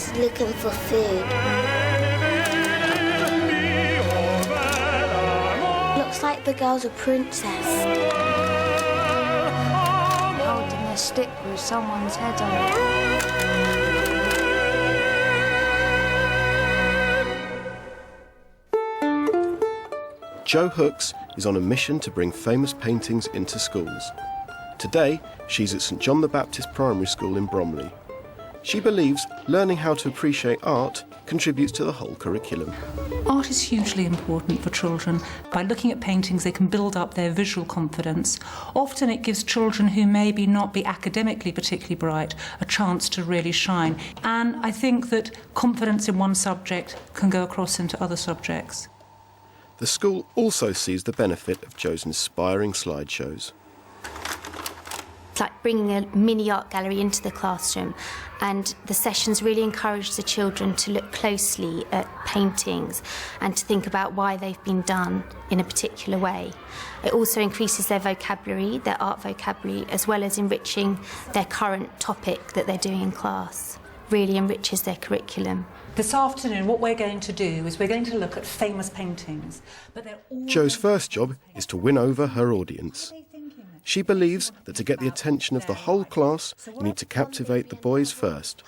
is looking for food. Looks like the girl's a princess. Holding a stick with someone's head on it. Jo Hooks is on a mission to bring famous paintings into schools. Today, she's at St John the Baptist Primary School in Bromley. She believes learning how to appreciate art contributes to the whole curriculum. Art is hugely important for children. By looking at paintings, they can build up their visual confidence. Often it gives children who maybe not be academically particularly bright a chance to really shine. And I think that confidence in one subject can go across into other subjects. The school also sees the benefit of Jo's inspiring slideshows. It's like bringing a mini art gallery into the classroom, and the sessions really encourage the children to look closely at paintings and to think about why they've been done in a particular way. It also increases their vocabulary, their art vocabulary, as well as enriching their current topic that they're doing in class. Really enriches their curriculum. This afternoon, what we're going to do is we're going to look at famous paintings. But they're all... Jo's first job is to win over her audience. She believes that to get the attention of the whole class, you need to captivate the boys first.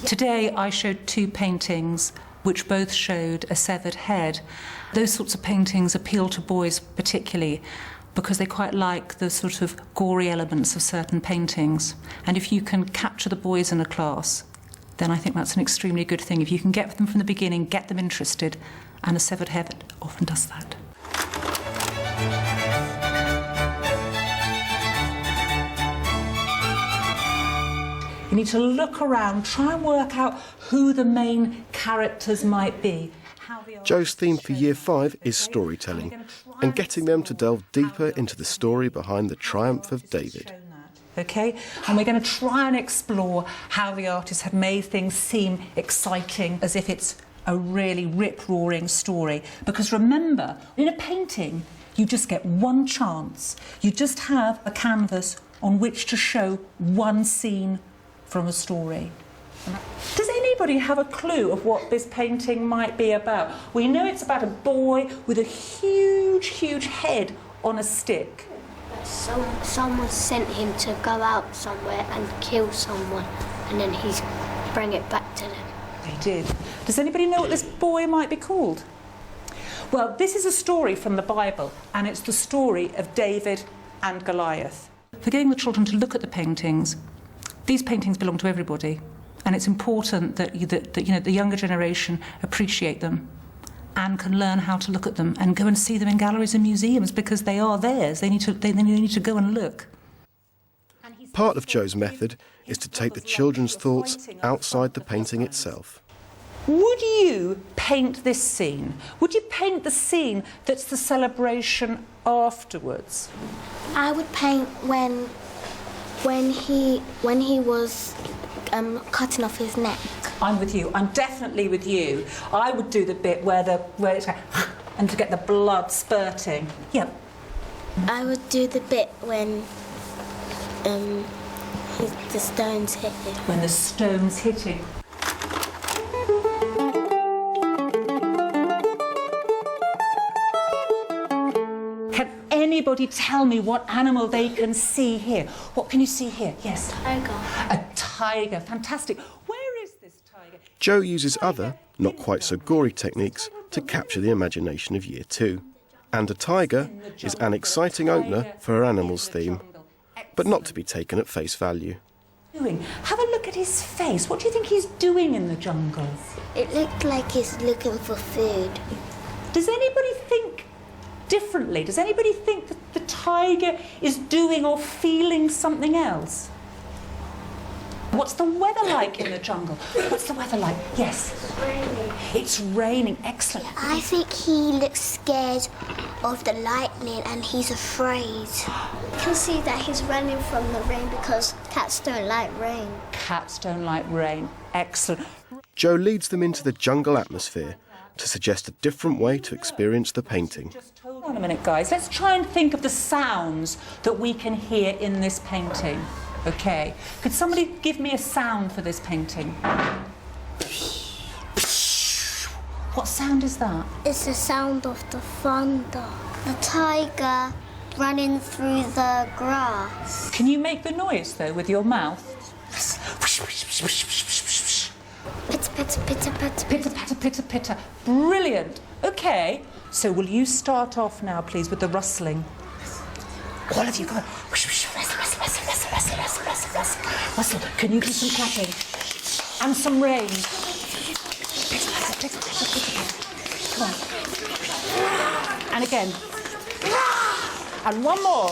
Today I showed two paintings which both showed a severed head. Those sorts of paintings appeal to boys particularly because they quite like the sort of gory elements of certain paintings. And if you can capture the boys in a class, then I think that's an extremely good thing. If you can get them from the beginning, get them interested, and a severed head often does that. You need to look around, try and work out who the main characters might be. Jo's theme for Year 5 is storytelling, and getting them to delve deeper into the story behind the triumph of David. OK, and we're going to try and explore how the artists have made things seem exciting, as if it's a really rip-roaring story. Because remember, in a painting, you just get one chance. You just have a canvas on which to show one scene from a story. Does anybody have a clue of what this painting might be about? We know it's about a boy with a huge, huge head on a stick. Someone sent him to go out somewhere and kill someone, and then he's bring it back to them. They did. Does anybody know what this boy might be called? Well, this is a story from the Bible, and it's the story of David and Goliath. For getting the children to look at the paintings, these paintings belong to everybody, and it's important that the younger generation appreciate them and can learn how to look at them and go and see them in galleries and museums because they are theirs. They need to go and look. Part of Jo's method is to take the children's thoughts outside the painting itself. Would you paint this scene? Would you paint the scene that's the celebration afterwards? I would paint when he was cutting off his neck. I'm with you. I'm definitely with you. I would do the bit where it's and to get the blood spurting. Yep. I would do the bit when the stones hit him. When the stones hit him. Can anybody tell me what animal they can see here? What can you see here? Yes. Tiger. A tiger. Fantastic. Where is this tiger? Jo uses other, not quite so gory techniques to capture the imagination of Year 2. And a tiger is an exciting opener for her animals theme, but not to be taken at face value. Have a look at his face. What do you think he's doing in the jungle? It looked like he's looking for food. Does anybody think differently? Does anybody think that the tiger is doing or feeling something else? What's the weather like in the jungle? What's the weather like? Yes. It's raining. It's raining. Excellent. I think he looks scared of the lightning and he's afraid. You can see that he's running from the rain because cats don't like rain. Cats don't like rain. Excellent. Jo leads them into the jungle atmosphere to suggest a different way to experience the painting. Just hold on a minute, guys. Let's try and think of the sounds that we can hear in this painting. OK. Could somebody give me a sound for this painting? What sound is that? It's the sound of the thunder. The tiger running through the grass. Can you make the noise, though, with your mouth? Pitter, pitter, pitter, pitter. Pitter, patter, pitter, pitter. Brilliant. OK, so will you start off now, please, with the rustling? All of you, go on. Rustle, rustle, rustle, rustle, rustle, rustle, rustle, rustle, rustle. Can you do some clapping? And some rain. Pitter, patter, pitter, patter, pitter, patter. Come on. And again. And one more.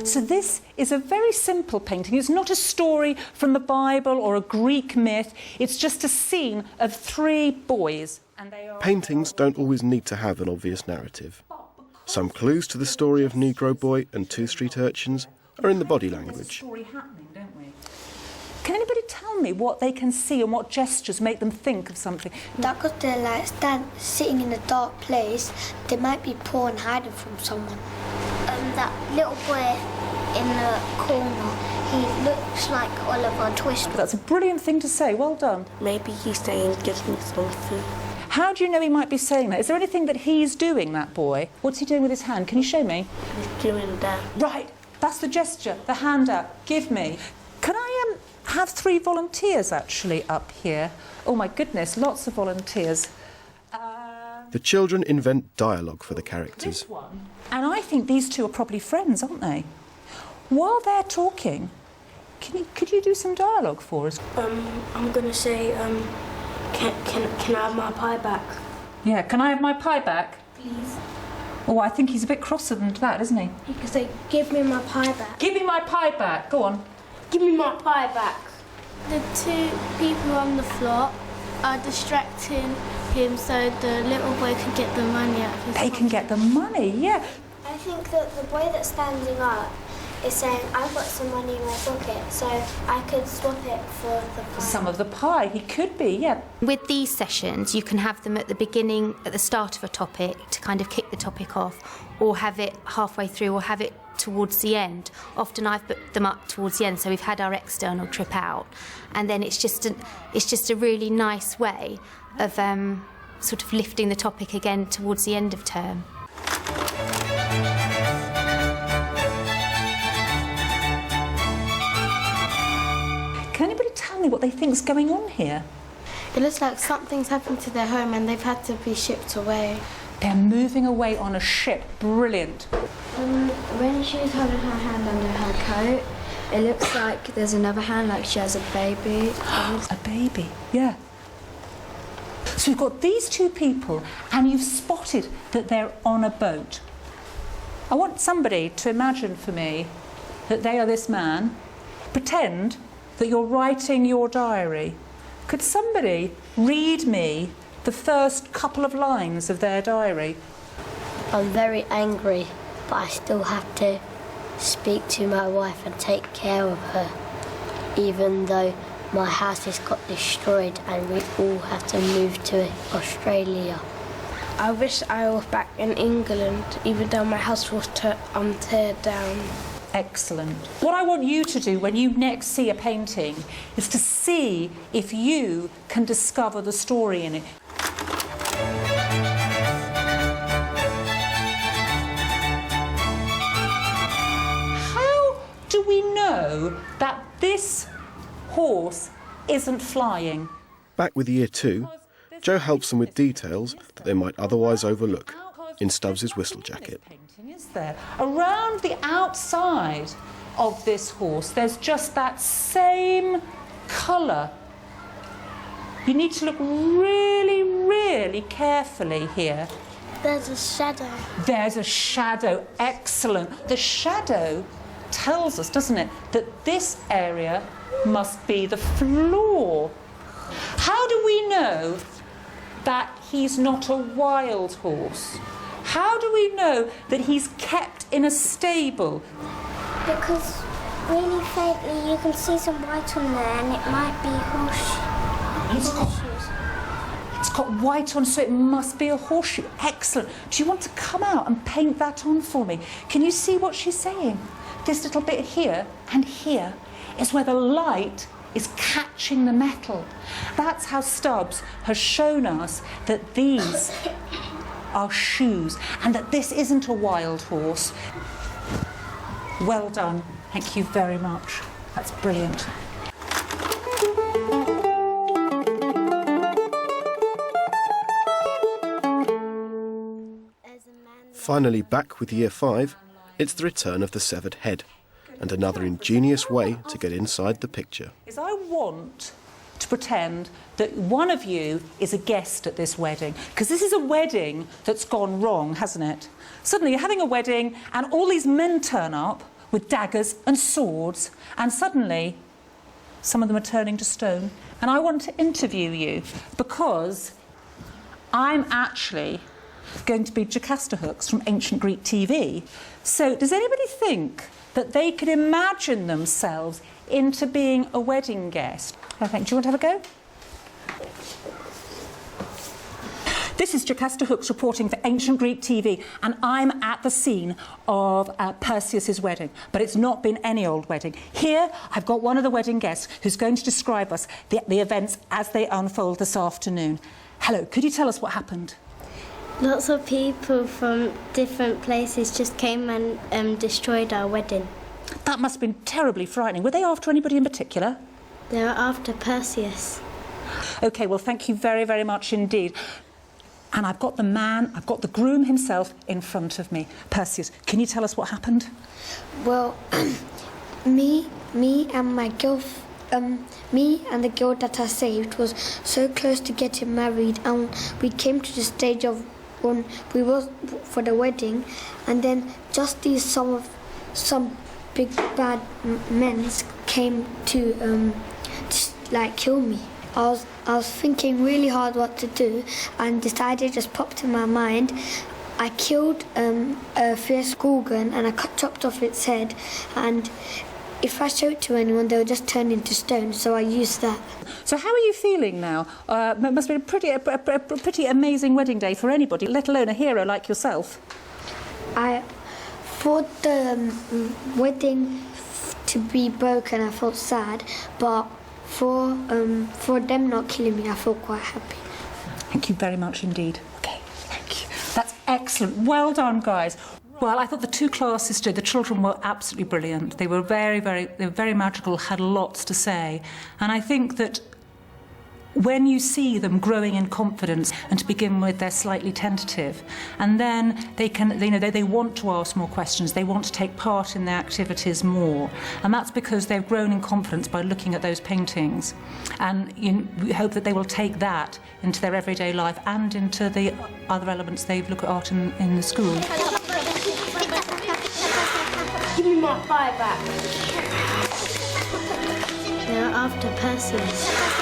So this is a very simple painting. It's not a story from the Bible or a Greek myth. It's just a scene of 3 boys. And they are... Paintings don't always need to have an obvious narrative. Some clues to the story of Negro Boy and 2 street urchins are in the body language. Story happening, don't we? Can anybody tell me what they can see and what gestures make them think of something? That because they're like sitting in a dark place, they might be poor and hiding from someone. That little boy in the corner, he looks like Oliver Twist. That's a brilliant thing to say. Well done. Maybe he's saying, give me some food. How do you know he might be saying that? Is there anything that he's doing, that boy? What's he doing with his hand? Can you show me? He's doing that. Right, that's the gesture, the hand out. Give me. Can I have 3 volunteers actually up here? Oh my goodness, lots of volunteers. The children invent dialogue for the characters. This one. And I think these 2 are probably friends, aren't they? While they're talking, could you do some dialogue for us? I'm gonna say, can I have my pie back? Yeah, can I have my pie back? Please. Oh, I think he's a bit crosser than that, isn't he? You can say, give me my pie back. Give me my pie back. Go on. Give me my pie back. The 2 people on the floor are distracting him so the little boy can get the money out of his They can get the money, yeah. I think that the boy that's standing up is saying, I've got some money in my pocket, so I could swap it for the pie. Some of the pie, he could be, yeah. With these sessions, you can have them at the beginning, at the start of a topic, to kind of kick the topic off, or have it halfway through, or have it towards the end. Often I've put them up towards the end, so we've had our external trip out, and then it's just a really nice way of sort of lifting the topic again towards the end of term. Can anybody tell me what they think's going on here? It looks like something's happened to their home and they've had to be shipped away. They're moving away on a ship. Brilliant. When she's holding her hand under her coat, it looks like there's another hand, like she has a baby. A baby, yeah. So we've got these 2 people, and you've spotted that they're on a boat. I want somebody to imagine for me that they are this man. Pretend that you're writing your diary. Could somebody read me the first couple of lines of their diary? I'm very angry, but I still have to speak to my wife and take care of her, even though my house has got destroyed and we all have to move to Australia. I wish I was back in England, even though my house was teared down. Excellent. What I want you to do when you next see a painting is to see if you can discover the story in it. How do we know that this horse isn't flying? Back with Year 2, Joe helps them with details that they might otherwise overlook in Stubbs' whistle jacket. Is there? Around the outside of this horse, there's just that same colour. You need to look really, really carefully here. There's a shadow. There's a shadow. Excellent. The shadow tells us, doesn't it, that this area must be the floor. How do we know that he's not a wild horse? How do we know that he's kept in a stable? Because really faintly you can see some white on there and it might be horseshoes. It's got white on, so it must be a horseshoe. Excellent. Do you want to come out and paint that on for me? Can you see what she's saying? this little bit here and here is where the light is catching the metal. That's how Stubbs has shown us that these are shoes and that this isn't a wild horse. Well done. Thank you very much. That's brilliant. Finally back with Year 5, it's the return of the severed head, and another ingenious way to get inside the picture. Is I want to pretend that one of you is a guest at this wedding, because this is a wedding that's gone wrong, hasn't it? Suddenly you're having a wedding and all these men turn up with daggers and swords, and suddenly some of them are turning to stone. And I want to interview you because I'm actually going to be Jocasta Hooks from Ancient Greek TV. So does anybody think that they could imagine themselves into being a wedding guest? I think, do you want to have a go? This is Jocasta Hooks reporting for Ancient Greek TV, and I'm at the scene of Perseus's wedding, but it's not been any old wedding. Here, I've got one of the wedding guests who's going to describe us the events as they unfold this afternoon. Hello, could you tell us what happened? Lots of people from different places just came and destroyed our wedding. That must have been terribly frightening. Were they after anybody in particular? They were after Perseus. OK, well, thank you very, very much indeed. And I've got the groom himself in front of me. Perseus, can you tell us what happened? Well, me and the girl that I saved was so close to getting married, and we came to the stage of when we were for the wedding, and then just some big bad men came to kill me. I was thinking really hard what to do, and decided just popped in my mind. I killed a fierce gorgon and I chopped off its head, and if I show it to anyone, they'll just turn into stone, so I used that. So how are you feeling now? It must have been a pretty amazing wedding day for anybody, let alone a hero like yourself. For the wedding to be broken, I felt sad, but for them not killing me, I felt quite happy. Thank you very much indeed. OK, thank you. That's excellent. Well done, guys. Well, I thought the two classes did. The children were absolutely brilliant. They were very magical, had lots to say. And I think that when you see them growing in confidence, and to begin with they're slightly tentative, and then they want to ask more questions, they want to take part in their activities more, and that's because they've grown in confidence by looking at those paintings. And we hope that they will take that into their everyday life and into the other elements they look at art in the school. Give me my pie back. They were after Perseus.